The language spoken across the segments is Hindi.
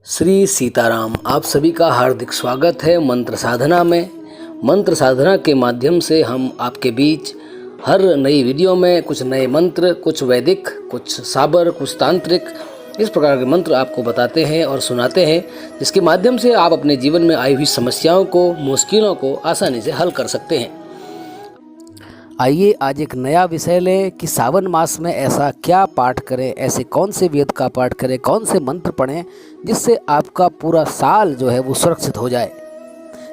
श्री सीताराम। आप सभी का हार्दिक स्वागत है मंत्र साधना में। मंत्र साधना के माध्यम से हम आपके बीच हर नई वीडियो में कुछ नए मंत्र, कुछ वैदिक, कुछ साबर, कुछ तांत्रिक, इस प्रकार के मंत्र आपको बताते हैं और सुनाते हैं, जिसके माध्यम से आप अपने जीवन में आई हुई समस्याओं को, मुश्किलों को आसानी से हल कर सकते हैं। आइए आज एक नया विषय लें कि सावन मास में ऐसा क्या पाठ करें, ऐसे कौन से वेद का पाठ करें, कौन से मंत्र पढ़ें जिससे आपका पूरा साल जो है वो सुरक्षित हो जाए।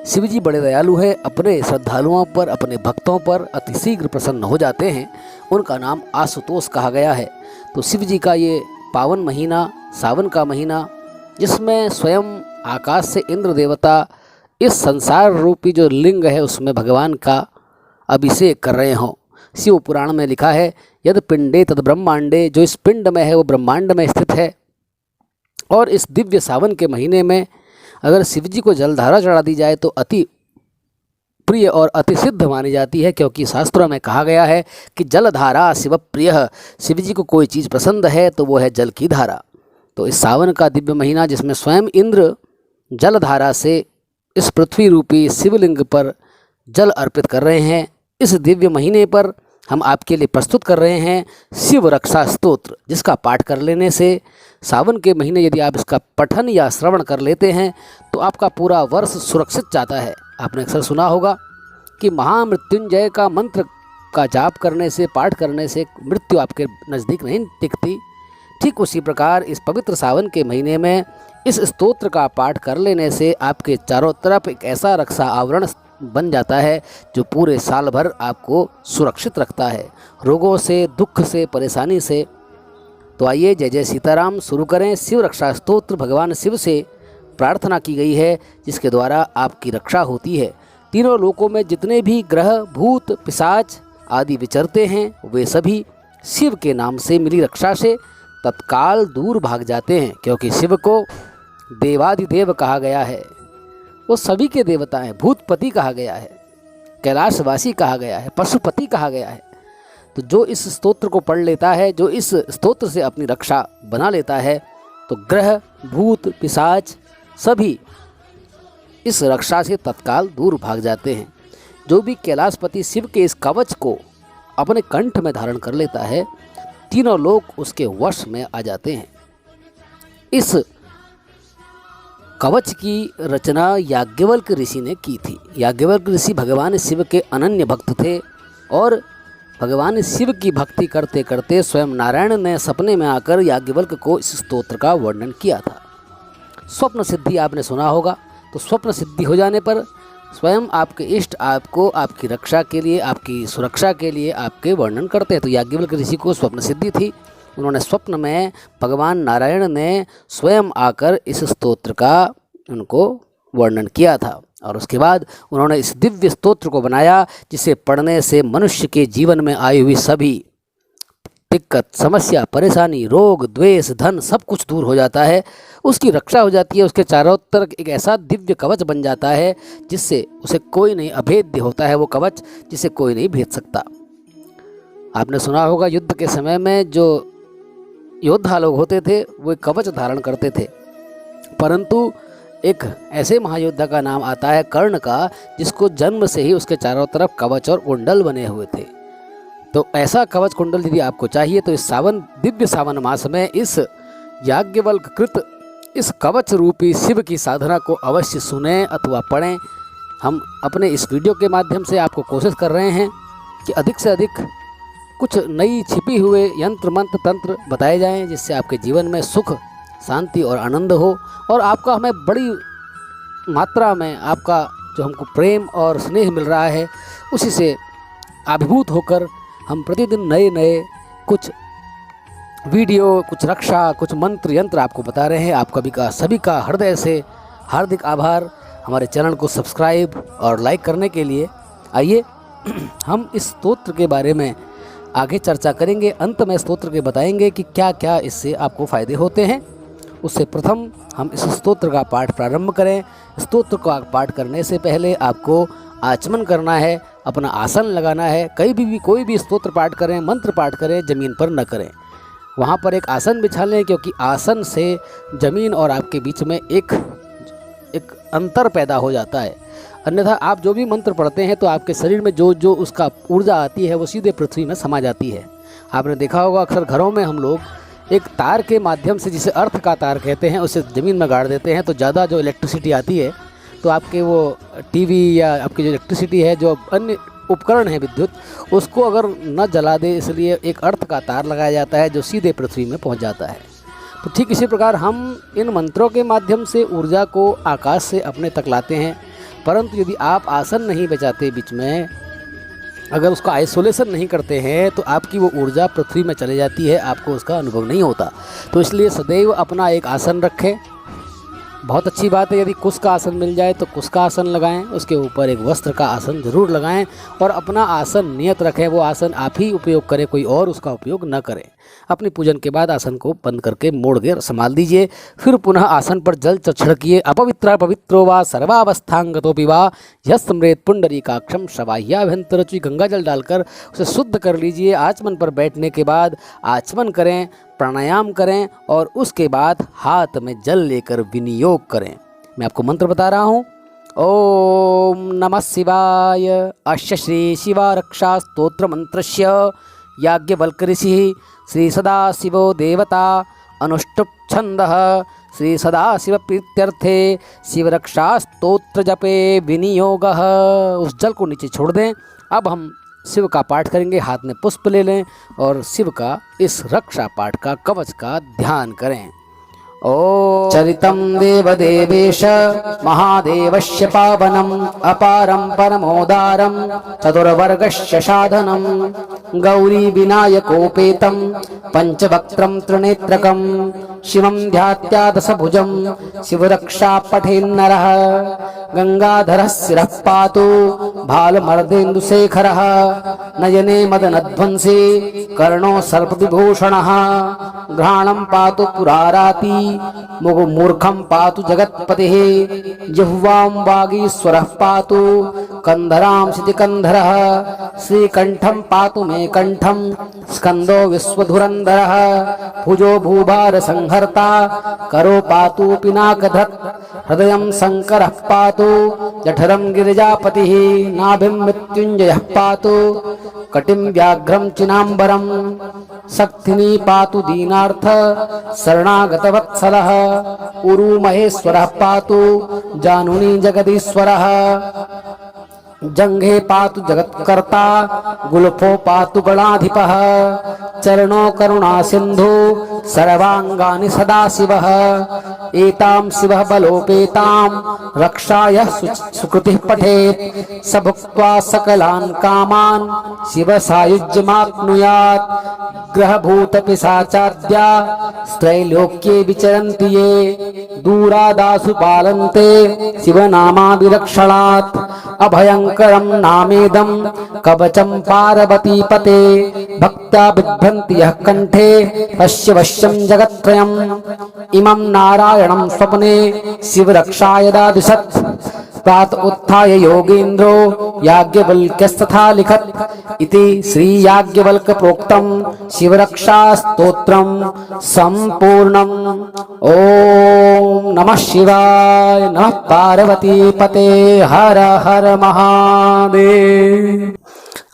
शिव जी बड़े दयालु हैं, अपने श्रद्धालुओं पर, अपने भक्तों पर अति शीघ्र प्रसन्न हो जाते हैं। उनका नाम आशुतोष कहा गया है। तो शिव जी का ये पावन महीना, सावन का महीना, जिसमें स्वयं आकाश से इंद्र देवता इस संसार रूपी जो लिंग है उसमें भगवान का अभिषेक कर रहे हों। शिव पुराण में लिखा है, यद पिंडे तद ब्रह्मांडे, जो इस पिंड में है वो ब्रह्मांड में स्थित है। और इस दिव्य सावन के महीने में अगर शिव जी को जलधारा चढ़ा दी जाए तो अति प्रिय और अति सिद्ध मानी जाती है, क्योंकि शास्त्रों में कहा गया है कि जलधारा शिव प्रिय। शिव जी को कोई चीज़ पसंद है तो वो है जल की धारा। तो इस सावन का दिव्य महीना, जिसमें स्वयं इंद्र जलधारा से इस पृथ्वी रूपी शिवलिंग पर जल अर्पित कर रहे हैं, इस दिव्य महीने पर हम आपके लिए प्रस्तुत कर रहे हैं शिव रक्षा स्तोत्र, जिसका पाठ कर लेने से सावन के महीने यदि आप इसका पठन या श्रवण कर लेते हैं तो आपका पूरा वर्ष सुरक्षित जाता है। आपने अक्सर सुना होगा कि महामृत्युंजय का मंत्र का जाप करने से, पाठ करने से मृत्यु आपके नज़दीक नहीं टिकती। ठीक उसी प्रकार इस पवित्र सावन के महीने में इस स्तोत्र का पाठ कर लेने से आपके चारों तरफ एक ऐसा रक्षा आवरण बन जाता है जो पूरे साल भर आपको सुरक्षित रखता है, रोगों से, दुख से, परेशानी से। तो आइए जय जय सीताराम शुरू करें। शिव रक्षा स्तोत्र भगवान शिव से प्रार्थना की गई है, जिसके द्वारा आपकी रक्षा होती है। तीनों लोकों में जितने भी ग्रह, भूत, पिशाच आदि विचरते हैं वे सभी शिव के नाम से मिली रक्षा से तत्काल दूर भाग जाते हैं, क्योंकि शिव को देवादिदेव कहा गया है। वो सभी के देवता हैं। भूतपति कहा गया है, कैलाशवासी कहा गया है, पशुपति कहा गया है। तो जो इस स्तोत्र को पढ़ लेता है, जो इस स्तोत्र से अपनी रक्षा बना लेता है, तो ग्रह, भूत, पिशाच सभी इस रक्षा से तत्काल दूर भाग जाते हैं। जो भी कैलाशपति शिव के इस कवच को अपने कंठ में धारण कर लेता है, तीनों लोग उसके वश में आ जाते हैं। इस कवच की रचना याज्ञवल्क्य ऋषि ने की थी। याज्ञवल्क्य ऋषि भगवान शिव के अनन्य भक्त थे और भगवान शिव की भक्ति करते करते स्वयं नारायण ने सपने में आकर याज्ञवल्क्य को इस स्तोत्र का वर्णन किया था। स्वप्न सिद्धि आपने सुना होगा। तो स्वप्न सिद्धि हो जाने पर स्वयं आपके इष्ट आपको आपकी रक्षा के लिए, आपकी सुरक्षा के लिए आपके वर्णन करते हैं। तो याज्ञवल्क्य ऋषि को स्वप्न सिद्धि थी। उन्होंने स्वप्न में भगवान नारायण ने स्वयं आकर इस स्तोत्र का उनको वर्णन किया था, और उसके बाद उन्होंने इस दिव्य स्तोत्र को बनाया, जिसे पढ़ने से मनुष्य के जीवन में आई हुई सभी दिक्कत, समस्या, परेशानी, रोग, द्वेष, धन सब कुछ दूर हो जाता है। उसकी रक्षा हो जाती है। उसके चारों तरफ एक ऐसा दिव्य कवच बन जाता है जिससे उसे कोई नहीं, अभेद्य होता है वो कवच, जिसे कोई नहीं भेद सकता। आपने सुना होगा युद्ध के समय में जो योद्धा लोग होते थे वो कवच धारण करते थे, परंतु एक ऐसे महायोद्धा का नाम आता है कर्ण का, जिसको जन्म से ही उसके चारों तरफ कवच और कुंडल बने हुए थे। तो ऐसा कवच कुंडल यदि आपको चाहिए तो इस सावन, दिव्य सावन मास में इस याज्ञवल्क्य कृत इस कवच रूपी शिव की साधना को अवश्य सुने अथवा पढ़ें। हम अपने इस वीडियो के माध्यम से आपको कोशिश कर रहे हैं कि अधिक से अधिक कुछ नई छिपी हुए यंत्र, मंत्र, तंत्र बताए जाएं, जिससे आपके जीवन में सुख, शांति और आनंद हो, और आपका हमें बड़ी मात्रा में आपका जो हमको प्रेम और स्नेह मिल रहा है, उसी से अभिभूत होकर हम प्रतिदिन नए नए कुछ वीडियो, कुछ रक्षा, कुछ मंत्र, यंत्र आपको बता रहे हैं। आप सभी का हृदय से हार्दिक आभार हमारे चैनल को सब्सक्राइब और लाइक करने के लिए। आइए हम इस स्तोत्र के बारे में आगे चर्चा करेंगे। अंत में स्तोत्र के बताएंगे कि क्या क्या इससे आपको फ़ायदे होते हैं। उससे प्रथम हम इस स्तोत्र का पाठ प्रारंभ करें। स्तोत्र का पाठ करने से पहले आपको आचमन करना है, अपना आसन लगाना है। कोई भी स्तोत्र पाठ करें, मंत्र पाठ करें, ज़मीन पर न करें। वहाँ पर एक आसन बिछा लें, क्योंकि आसन से ज़मीन और आपके बीच में एक अंतर पैदा हो जाता है। अन्यथा आप जो भी मंत्र पढ़ते हैं तो आपके शरीर में जो जो उसका ऊर्जा आती है वो सीधे पृथ्वी में समा जाती है। आपने देखा होगा अक्सर घरों में हम लोग एक तार के माध्यम से, जिसे अर्थ का तार कहते हैं, उसे ज़मीन में गाड़ देते हैं, तो ज़्यादा जो इलेक्ट्रिसिटी आती है तो आपके वो टीवी या आपकी जो इलेक्ट्रिसिटी है, जो अन्य उपकरण है विद्युत, उसको अगर न जला दे, इसलिए एक अर्थ का तार लगाया जाता है जो सीधे पृथ्वी में पहुंच जाता है। तो ठीक इसी प्रकार हम इन मंत्रों के माध्यम से ऊर्जा को आकाश से अपने तक लाते हैं। परंतु यदि आप आसन नहीं बचाते बीच में, अगर उसका आइसोलेशन नहीं करते हैं, तो आपकी वो ऊर्जा पृथ्वी में चले जाती है, आपको उसका अनुभव नहीं होता। तो इसलिए सदैव अपना एक आसन रखें। बहुत अच्छी बात है, यदि कुश का आसन मिल जाए तो कुश का आसन लगाएं, उसके ऊपर एक वस्त्र का आसन ज़रूर लगाएं और अपना आसन नियत रखें। वो आसन आप ही उपयोग करें, कोई और उसका उपयोग न करें। अपनी पूजन के बाद आसन को बंद करके मोड़ के संभाल दीजिए। फिर पुनः आसन पर जल छिड़किए। अपवित्र पवित्रो वा सर्वावस्थांगतोपि वा यस्मृत पुंडरीकाक्षम शवाह्याभ्यंतर रुचि, गंगा जल डालकर उसे शुद्ध कर लीजिए। आचमन पर बैठने के बाद आचमन करें, प्राणायाम करें और उसके बाद हाथ में जल लेकर विनियोग करें। मैं आपको मंत्र बता रहा हूँ। ओम नमः शिवाय। अस्य श्री शिवा रक्षा स्तोत्र मंत्रस्य याज्ञवल्क्य ऋषिः श्री सदाशिवो देवता अनुष्टुप् छन्दः श्री सदाशिव प्रीत्यर्थे शिवरक्षा स्तोत्र जपे विनियोगः। उस जल को नीचे छोड़ दें। अब हम शिव का पाठ करेंगे। हाथ में पुष्प ले लें और शिव का इस रक्षा पाठ का, कवच का ध्यान करें। ओ चरितं देवदेवेश महादेवस्य पावनम् अपारं परमोदारं चतुर्वर्गस्य साधनं गौरी विनायकोपेतं पंचवक्त्रं त्रिनेत्रकं शिवं ध्यात्यादशभुजं शिवरक्षा पठेन्नरः गंगाधरः शिरः पातु भालमर्देन्दुशेखरः नयने मदनध्वंसी कर्णो सर्पविभूषणः घ्राणं पातु पुराराति मूर्खं पातु जगत्पतिः जिह्वां वागीश्वरः पातु कंधरां शितिकंधरः श्रीकंठं पातु मे कंठं स्कंदो विश्वधुरंधरः भुजो भूभार संहर्ता करो पातु पिनाकधृत् हृदयं शंकरः पातु जठरं गिरिजापतिः नाभिं मृत्युंजयः पातु कटिं व्याघ्रं चिनांबरं शक्तिनी पातु दीनार्थ शरणागतवत्सलः उरु महेश्वरः पातु जानुनी जगदीश्वरः जंघे पातु जगत्कर्ता गुल्फो पातु गणाधिपः चरणो करुणा सिंधु सर्वांगानि सदाशिवः एतां शिवः बलोपेतां रक्षाय सुकृतिः पठेत् स भुक्त्वा सकलान् कामान् शिव सायुज्यमाप्नुयात् ग्रहभूत पिशाचाद्या त्रैलोक्ये विचरन्ति ये दूरादासु पालन्ते शिवनामाभिरक्षणात् अभयंकरं नामेदं कवचं पार्वतीपते भक्त्या बिभ्रन्ति यः कंठे पश्य वश्यं जगत्त्रयम् इमं नारायणं स्वप्ने शिवरक्षाय दादिशत् प्रात उत्थाय योगेन्द्रो याज्ञवल्क्यस्तथा लिखत् इति श्री याज्ञवल्क्य प्रोक्तं शिवरक्षा स्तोत्रं संपूर्णम्। ओम नमः शिवाय। नमः पार्वती पते। हर हर महादेव।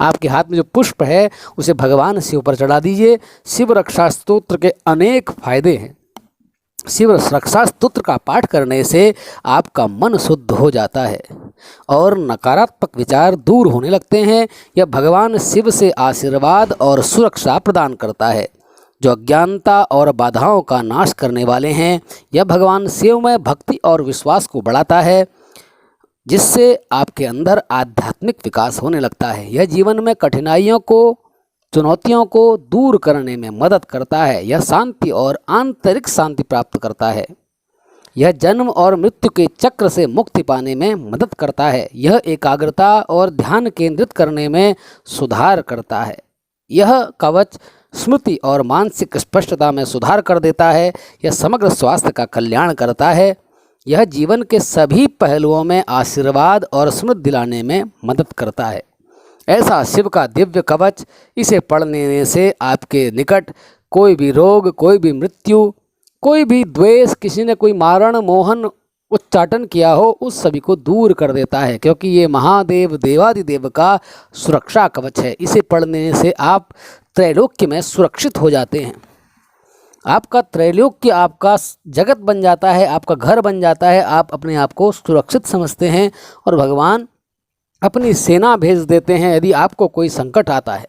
आपके हाथ में जो पुष्प है उसे भगवान शिव पर चढ़ा दीजिए। शिव रक्षा स्तोत्र के अनेक फायदे हैं। शिव रक्षा स्तोत्र का पाठ करने से आपका मन शुद्ध हो जाता है और नकारात्मक विचार दूर होने लगते हैं। यह भगवान शिव से आशीर्वाद और सुरक्षा प्रदान करता है, जो अज्ञानता और बाधाओं का नाश करने वाले हैं। यह भगवान शिव में भक्ति और विश्वास को बढ़ाता है, जिससे आपके अंदर आध्यात्मिक विकास होने लगता है। यह जीवन में कठिनाइयों को, चुनौतियों को दूर करने में मदद करता है। यह शांति और आंतरिक शांति प्राप्त करता है। यह जन्म और मृत्यु के चक्र से मुक्ति पाने में मदद करता है। यह एकाग्रता और ध्यान केंद्रित करने में सुधार करता है। यह कवच स्मृति और मानसिक स्पष्टता में सुधार कर देता है। यह समग्र स्वास्थ्य का कल्याण करता है। यह जीवन के सभी पहलुओं में आशीर्वाद और समृद्धि दिलाने में मदद करता है। ऐसा शिव का दिव्य कवच, इसे पढ़ने से आपके निकट कोई भी रोग, कोई भी मृत्यु, कोई भी द्वेष, किसी ने कोई मारण, मोहन, उच्चाटन किया हो, उस सभी को दूर कर देता है, क्योंकि ये महादेव देवादिदेव का सुरक्षा कवच है। इसे पढ़ने से आप त्रैलोक्य में सुरक्षित हो जाते हैं। आपका त्रैलोक्य आपका जगत बन जाता है, आपका घर बन जाता है। आप अपने आप को सुरक्षित समझते हैं और भगवान अपनी सेना भेज देते हैं यदि आपको कोई संकट आता है,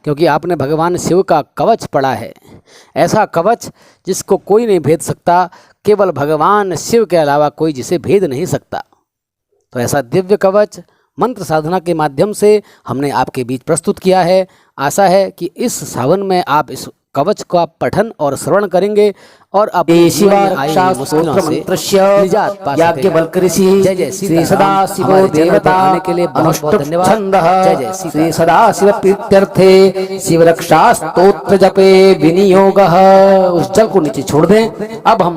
क्योंकि आपने भगवान शिव का कवच पढ़ा है। ऐसा कवच जिसको कोई नहीं भेद सकता, केवल भगवान शिव के अलावा कोई जिसे भेद नहीं सकता। तो ऐसा दिव्य कवच मंत्र साधना के माध्यम से हमने आपके बीच प्रस्तुत किया है। आशा है कि इस सावन में आप इस कवच का पठन और श्रवण करेंगे और अपने जीवन में आई मुश्किलों से निजात पा सकेंगे। जय जय श्री सदाशिव देवता के लिए बहुत बहुत धन्यवाद। जय जय श्री सदाशिव प्रीत्यर्थे शिव रक्षा स्तोत्र जपे विनियोगः। उस जल को नीचे छोड़ दें। अब हम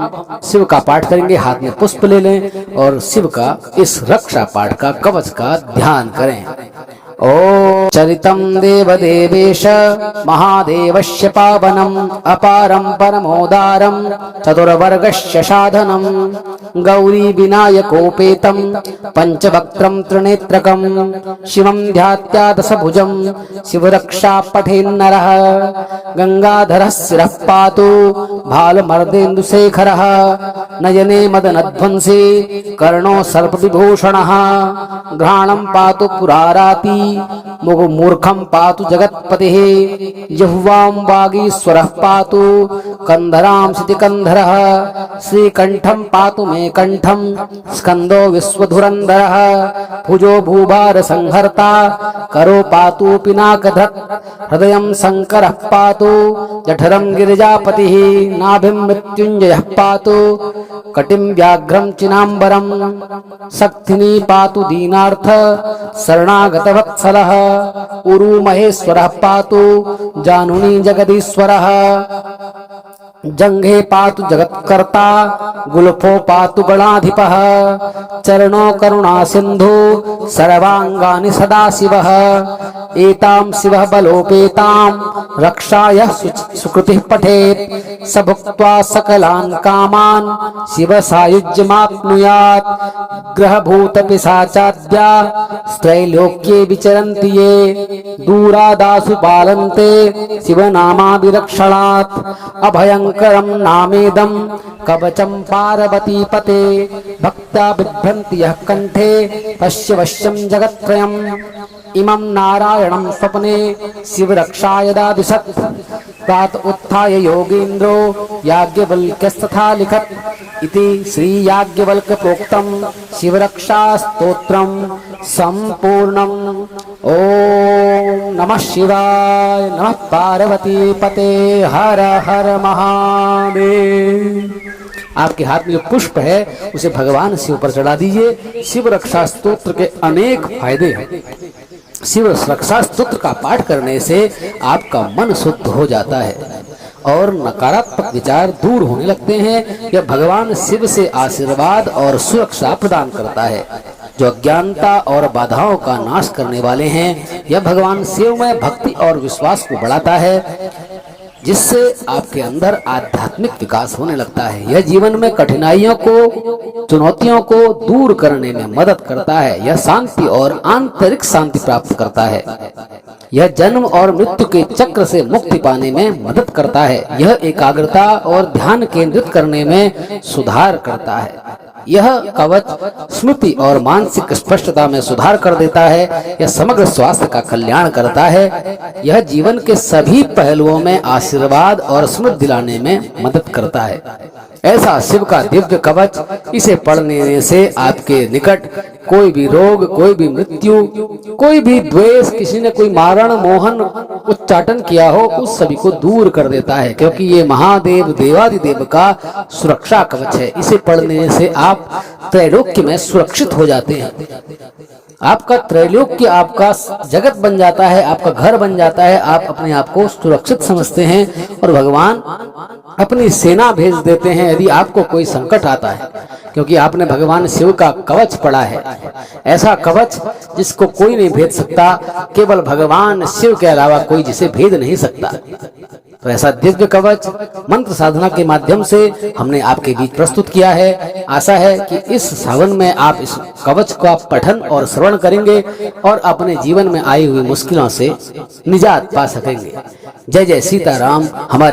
शिव का पाठ करेंगे। हाथ में पुष्प ले लें और शिव का इस रक्षा पाठ का कवच का ध्यान करें। ओ चरितं देवदेवेश महादेवस्य पावनम् अपारं परमोदारं चतुर्वर्गस्य साधनं गौरी विनायकोपेतं पंचवक्त्रं त्रिनेत्रकं शिवं ध्यात्या दशभुजं शिवरक्षा पठेन्नरः गंगाधरः शिरः पातु भालमर्देन्दुशेखरः नयने मदनध्वंसी कर्णो सर्पविभूषणः घ्राणं पातु पुराराति मूर्खं पातु जगत्पतिः जिह्वां वागीश्वरः पातु कंधरां सितिकंधरः श्रीकंठं पातु मे कंठं स्कंदो विश्वधुरंधरः भुजो भूभार संहर्ता करो पातु पिनाकधत् हृदयं शंकरः पातु जठरं गिरिजापतिः नाभिं मृत्युंजयः पातु कटिं व्याघ्रं चिनांबरं शक्तिनी पातु दीनार्थ शरणागतवत्सलः उरु महेश्वरः पातु जानुनी जगदीश्वरः जंघे पातु जगत्कर्ता गुल्फो पातु गणाधिपः चरणो करुणा सिंधु सर्वांगानि सदाशिवः एतां शिवः बलोपेतां रक्षाय सुकृतिः पठेत् स भुक्त्वा सकलान् कामान् शिव सायुज्यमाप्नुयात् ग्रहभूत पिशाचाद्या त्रैलोक्ये विचरन्ति ये दूरादासु पालन्ते शिवनामाभिरक्षणात् अभयंकरं नामेदं कवचं पार्वतीपते भक्त्या बिभ्रन्ति यः कंठे तस्य वश्यं जगत्त्रयम् इमं नारायणं स्वप्ने शिवरक्षाय दादिशत् तात उत्थाय योगीन्द्रो याज्ञवल्क्यस्तथा लिखत् इति श्री याज्ञवल्क प्रोक्तं शिवरक्षा स्तोत्रं संपूर्णम्। ओम नमः शिवाय नमः पार्वती पते हर हर महादेव। आपके हाथ में जो पुष्प है उसे भगवान शिव पर चढ़ा दीजिए। शिव रक्षा स्तोत्र के अनेक फायदे हैं। शिव रक्षा स्तोत्र का पाठ करने से आपका मन शुद्ध हो जाता है और नकारात्मक विचार दूर होने लगते हैं। यह भगवान शिव से आशीर्वाद और सुरक्षा प्रदान करता है जो अज्ञानता और बाधाओं का नाश करने वाले हैं। यह भगवान शिव में भक्ति और विश्वास को बढ़ाता है जिससे आपके अंदर आध्यात्मिक विकास होने लगता है। यह जीवन में कठिनाइयों को, चुनौतियों को दूर करने में मदद करता है। यह शांति और आंतरिक शांति प्राप्त करता है। यह जन्म और मृत्यु के चक्र से मुक्ति पाने में मदद करता है। यह एकाग्रता और ध्यान केंद्रित करने में सुधार करता है। यह कवच स्मृति और मानसिक स्पष्टता में सुधार कर देता है। यह समग्र स्वास्थ्य का कल्याण करता है। यह जीवन के सभी पहलुओं में आशीर्वाद और समृद्धि दिलाने में मदद करता है। ऐसा शिव का दिव्य कवच, इसे पढ़ने से आपके निकट कोई भी रोग, कोई भी मृत्यु, कोई भी द्वेष, किसी ने कोई मारण, मोहन, उच्चाटन किया हो, उस सभी को दूर कर देता है, क्योंकि ये महादेव देवादिदेव का सुरक्षा कवच है। इसे पढ़ने से आप त्रैलोक्य में सुरक्षित हो जाते हैं। आपका त्रैलोक्य आपका जगत बन जाता है, आपका घर बन जाता है। आप अपने आप को सुरक्षित समझते हैं और भगवान अपनी सेना भेज देते हैं यदि आपको कोई संकट आता है, क्योंकि आपने भगवान शिव का कवच पढ़ा है। ऐसा कवच जिसको कोई नहीं भेद सकता, केवल भगवान शिव के अलावा कोई जिसे भेद नहीं सकता। तो ऐसा दिव्य कवच मंत्र साधना के माध्यम से हमने आपके बीच प्रस्तुत किया है। आशा है कि इस सावन में आप इस कवच का पठन और श्रवण करेंगे और अपने जीवन में आई हुई मुश्किलों से निजात पा सकेंगे। जय जय सीताराम। हमारे